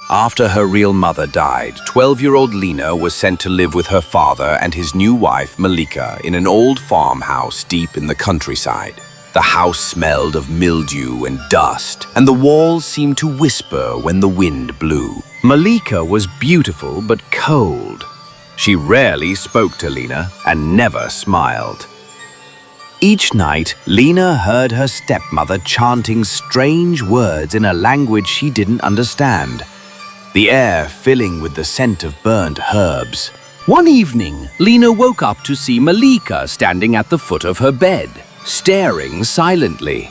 After her real mother died, 12-year-old Lena was sent to live with her father and his new wife, Malika, in an old farmhouse deep in the countryside. The house smelled of mildew and dust, and the walls seemed to whisper when the wind blew. Malika was beautiful but cold. She rarely spoke to Lena and never smiled. Each night, Lena heard her stepmother chanting strange words in a language she didn't understand, the air filling with the scent of burnt herbs. One evening, Lena woke up to see Malika standing at the foot of her bed, staring silently.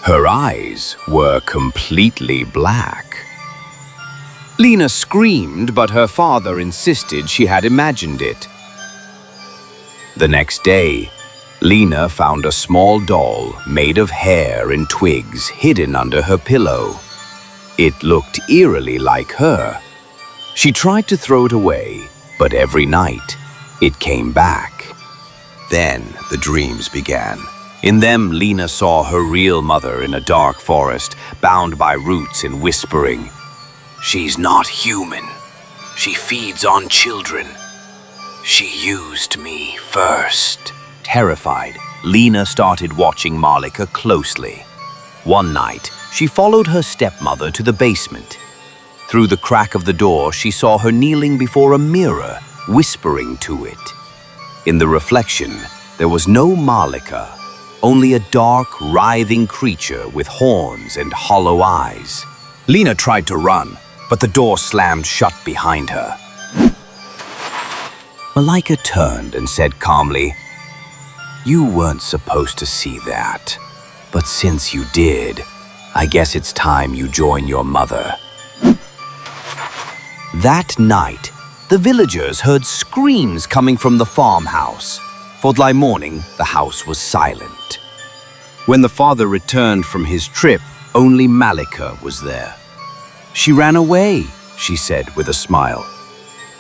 Her eyes were completely black. Lena screamed, but her father insisted she had imagined it. The next day, Lena found a small doll made of hair and twigs hidden under her pillow. It looked eerily like her. She tried to throw it away, but every night it came back. Then the dreams began. In them, Lena saw her real mother in a dark forest, bound by roots and whispering, "She's not human. She feeds on children. She used me first." Terrified, Lena started watching Malika closely. One night, she followed her stepmother to the basement. Through the crack of the door, she saw her kneeling before a mirror, whispering to it. In the reflection, there was no Malika, only a dark, writhing creature with horns and hollow eyes. Lena tried to run, but the door slammed shut behind her. Malika turned and said calmly, "You weren't supposed to see that, but since you did, I guess it's time you join your mother." That night, the villagers heard screams coming from the farmhouse. For the morning, the house was silent. When the father returned from his trip, only Malika was there. "She ran away," she said with a smile.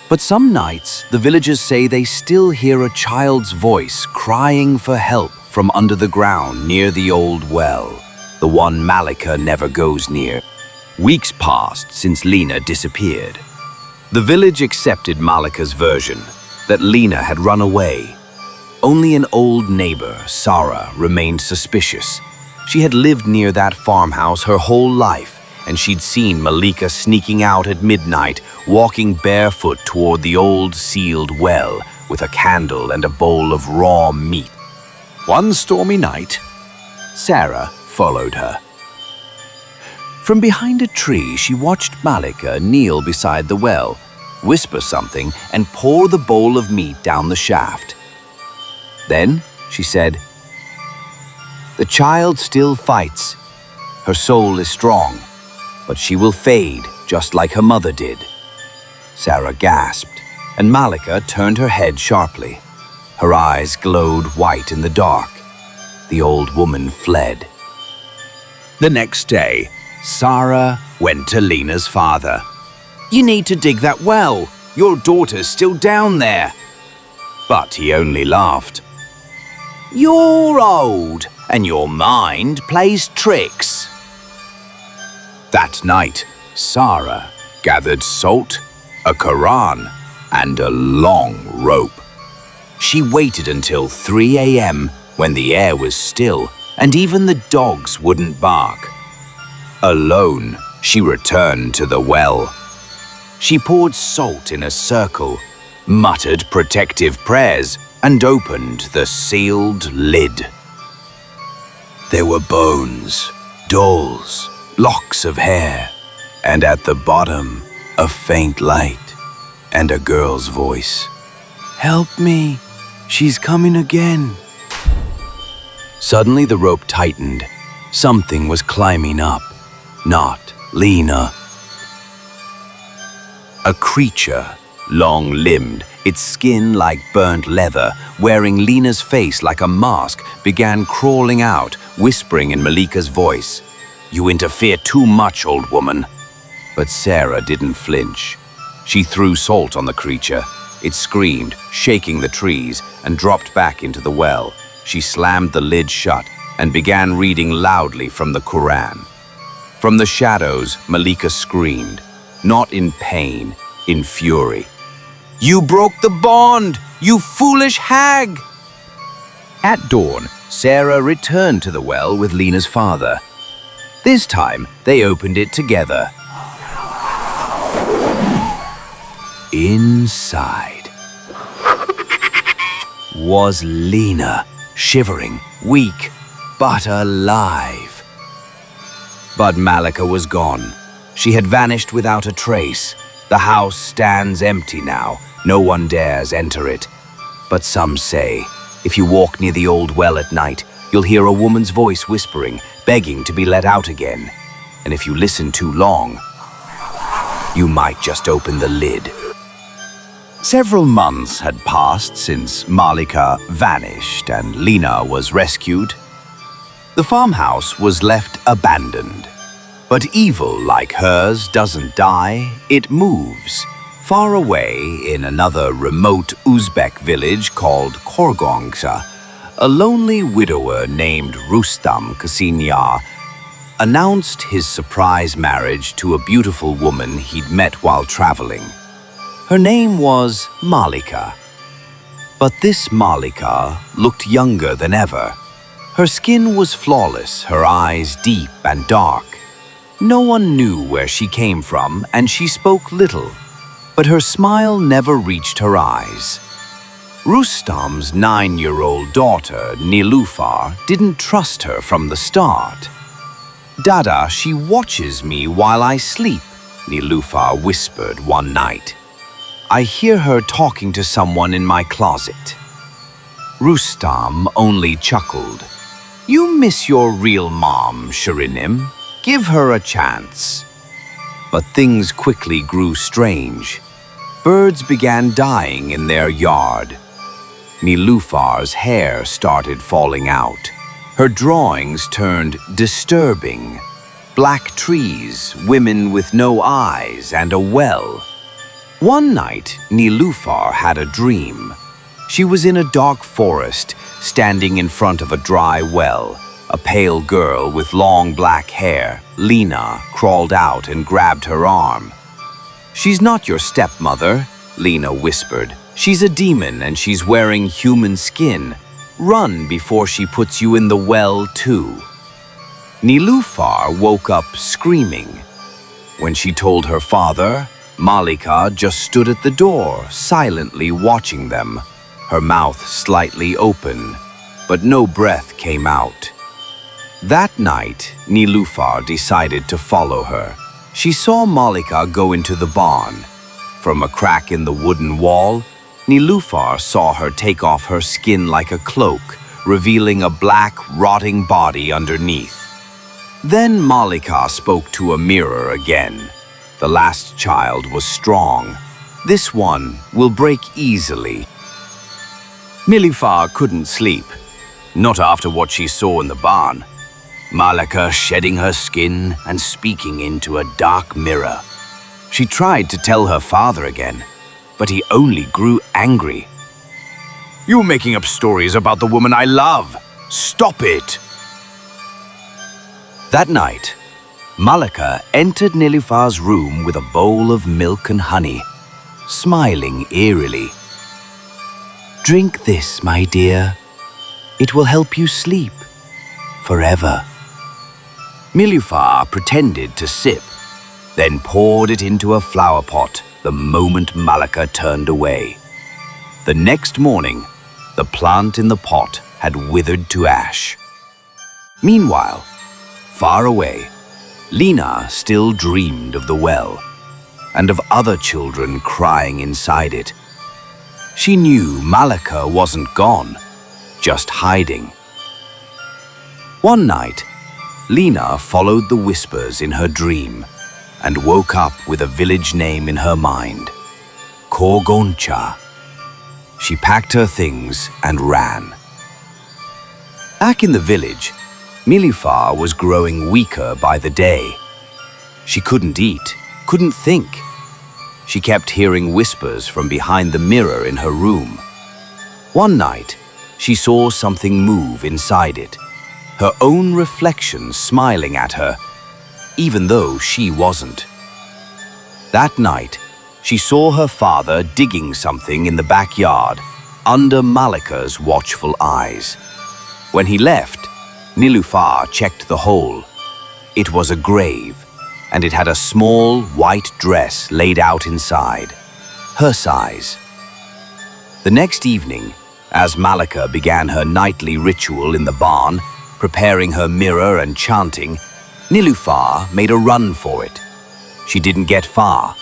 But some nights, the villagers say they still hear a child's voice crying for help from under the ground near the old well, the one Malika never goes near. Weeks passed since Lena disappeared. The village accepted Malika's version, that Lena had run away. Only an old neighbor, Sarah, remained suspicious. She had lived near that farmhouse her whole life, and she'd seen Malika sneaking out at midnight, walking barefoot toward the old sealed well with a candle and a bowl of raw meat. One stormy night, Sarah followed her. From behind a tree, she watched Malika kneel beside the well, whisper something, and pour the bowl of meat down the shaft. Then she said, "The child still fights. Her soul is strong, but she will fade just like her mother did." Sarah gasped, and Malika turned her head sharply. Her eyes glowed white in the dark. The old woman fled. The next day, Sarah went to Lena's father. "You need to dig that well. Your daughter's still down there." But he only laughed. "You're old, and your mind plays tricks." That night, Sarah gathered salt, a Quran, and a long rope. She waited until 3 a.m. when the air was still and even the dogs wouldn't bark. Alone, she returned to the well. She poured salt in a circle, muttered protective prayers, and opened the sealed lid. There were bones, dolls, locks of hair, and at the bottom, a faint light and a girl's voice. "Help me, she's coming again." Suddenly the rope tightened. Something was climbing up, not Lena. A creature, long-limbed, its skin like burnt leather, wearing Lena's face like a mask, began crawling out, whispering in Malika's voice, "You interfere too much, old woman." But Sarah didn't flinch. She threw salt on the creature. It screamed, shaking the trees, and dropped back into the well. She slammed the lid shut and began reading loudly from the Quran. From the shadows, Malika screamed. not in pain, in fury. "You broke the bond, you foolish hag!" At dawn, Sarah returned to the well with Lena's father. This time, they opened it together. Inside was Lena, shivering, weak, but alive. But Malika was gone. She had vanished without a trace. The house stands empty now. No one dares enter it. But some say, if you walk near the old well at night, you'll hear a woman's voice whispering, begging to be let out again. And if you listen too long, you might just open the lid. Several months had passed since Malika vanished and Lena was rescued. The farmhouse was left abandoned. But evil like hers doesn't die, it moves. Far away in another remote Uzbek village called Korgongsa, a lonely widower named Rustam Kasinyar announced his surprise marriage to a beautiful woman he'd met while traveling. Her name was Malika. But this Malika looked younger than ever. Her skin was flawless, her eyes deep and dark. No one knew where she came from, and she spoke little, but her smile never reached her eyes. Rustam's 9-year-old daughter, Nilufar, didn't trust her from the start. "Dada, she watches me while I sleep," Nilufar whispered one night. "I hear her talking to someone in my closet." Rustam only chuckled. "You miss your real mom, Shirinim. Give her a chance." But things quickly grew strange. Birds began dying in their yard. Nilufar's hair started falling out. Her drawings turned disturbing. Black trees, women with no eyes, and a well. One night, Nilufar had a dream. She was in a dark forest, standing in front of a dry well. A pale girl with long black hair, Lena, crawled out and grabbed her arm. "She's not your stepmother," Lena whispered. "She's a demon and she's wearing human skin. Run before she puts you in the well too." Nilufar woke up screaming. When she told her father, Malika just stood at the door, silently watching them, her mouth slightly open, but no breath came out. That night, Nilufar decided to follow her. She saw Malika go into the barn. From a crack in the wooden wall, Nilufar saw her take off her skin like a cloak, revealing a black, rotting body underneath. Then Malika spoke to a mirror again. The last child was strong. This one will break easily. Nilufar couldn't sleep, not after what she saw in the barn. Malika shedding her skin and speaking into a dark mirror. She tried to tell her father again, but he only grew angry. "You're making up stories about the woman I love. Stop it!" That night, Malika entered Nilufar's room with a bowl of milk and honey, smiling eerily. "Drink this, my dear. It will help you sleep forever." Nilufar pretended to sip, then poured it into a flower pot the moment Malika turned away. The next morning, the plant in the pot had withered to ash. Meanwhile, far away, Lena still dreamed of the well and of other children crying inside it. She knew Malika wasn't gone, just hiding. One night, Lena followed the whispers in her dream and woke up with a village name in her mind, Korgoncha. She packed her things and ran. Back in the village, Nilufar was growing weaker by the day. She couldn't eat, couldn't think. She kept hearing whispers from behind the mirror in her room. One night, she saw something move inside it, her own reflection smiling at her, even though she wasn't. That night, she saw her father digging something in the backyard under Malika's watchful eyes. When he left, Nilufar checked the hole. It was a grave, and it had a small white dress laid out inside, her size. The next evening, as Malika began her nightly ritual in the barn, preparing her mirror and chanting, Nilufar made a run for it. She didn't get far.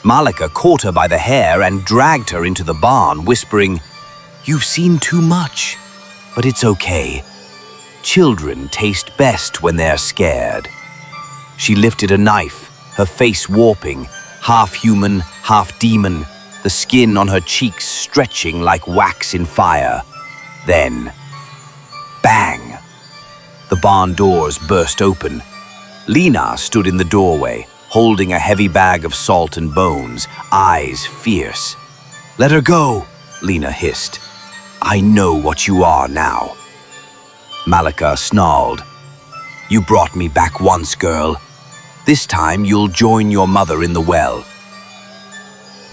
Malika caught her by the hair and dragged her into the barn, whispering, "You've seen too much, but it's okay. Children taste best when they're scared." She lifted a knife, her face warping, half human, half demon, the skin on her cheeks stretching like wax in fire. Then, bang! The barn doors burst open. Lena stood in the doorway, holding a heavy bag of salt and bones, eyes fierce. "Let her go," Lena hissed. "I know what you are now." Malika snarled. "You brought me back once, girl. This time you'll join your mother in the well."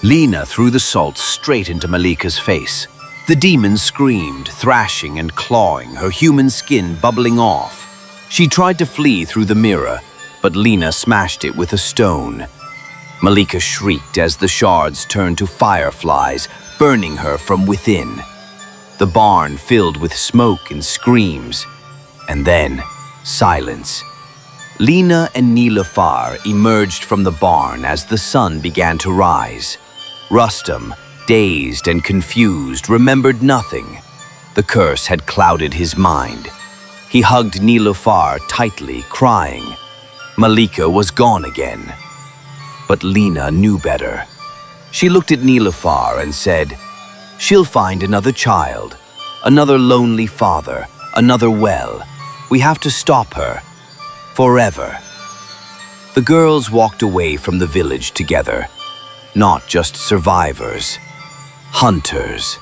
Lena threw the salt straight into Malika's face. The demon screamed, thrashing and clawing, her human skin bubbling off. She tried to flee through the mirror, but Lena smashed it with a stone. Malika shrieked as the shards turned to fireflies, burning her from within. The barn filled with smoke and screams, and then silence. Lena and Nilufar emerged from the barn as the sun began to rise. Rustam, dazed and confused, remembered nothing. The curse had clouded his mind. He hugged Nilufar tightly, crying. Malika was gone again. But Lena knew better. She looked at Nilufar and said, "She'll find another child, another lonely father, another well. We have to stop her. Forever." The girls walked away from the village together. Not just survivors, hunters.